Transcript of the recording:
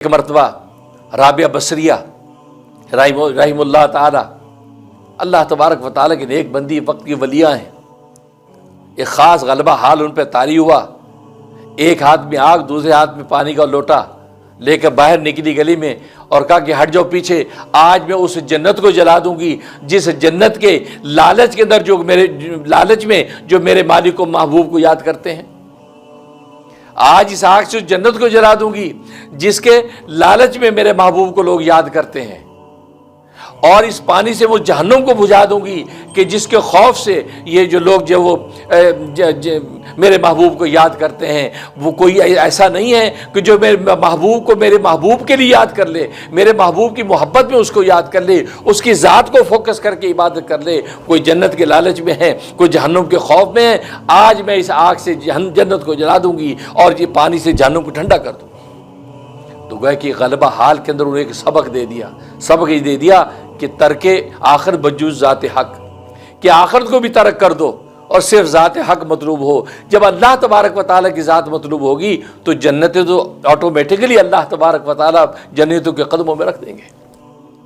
ایک مرتبہ رابعہ بصریہ رحم اللہ تعالی، اللہ تبارک و تعالیٰ کی نیک بندی، وقت کی ولیاں ہیں، ایک خاص غلبہ حال ان پہ طاری ہوا، ایک ہاتھ میں آگ دوسرے ہاتھ میں پانی کا لوٹا لے کر باہر نکلی گلی میں اور کہا کہ ہٹ جاؤ پیچھے، آج میں اس جنت کو جلا دوں گی جس جنت کے لالچ کے اندر جو میرے مالک و محبوب کو یاد کرتے ہیں۔ آج اس آگ سے اس جنت کو جلا دوں گی جس کے لالچ میں میرے محبوب کو لوگ یاد کرتے ہیں، اور اس پانی سے وہ جہنم کو بجھا دوں گی کہ جس کے خوف سے یہ جو لوگ وہ میرے محبوب کو یاد کرتے ہیں، وہ کوئی ایسا نہیں ہے کہ جو میرے محبوب کو میرے محبوب کے لیے یاد کر لے، میرے محبوب کی محبت میں اس کو یاد کر لے، اس کی ذات کو فوکس کر کے عبادت کر لے۔ کوئی جنت کے لالچ میں ہے، کوئی جہنم کے خوف میں ہے، آج میں اس آگ سے جنت کو جلا دوں گی اور یہ پانی سے جہنم کو ٹھنڈا کر دوں گی۔ تو گویا کہ غلبہ حال کے اندر انہیں ایک سبق دے دیا کہ ترک آخر بجوز ذات حق، کہ آخرت کو بھی ترک کر دو اور صرف ذات حق مطلوب ہو۔ جب اللہ تبارک و تعالیٰ کی ذات مطلوب ہوگی تو جنتیں تو آٹومیٹکلی اللہ تبارک و تعالیٰ جنتوں کے قدموں میں رکھ دیں گے۔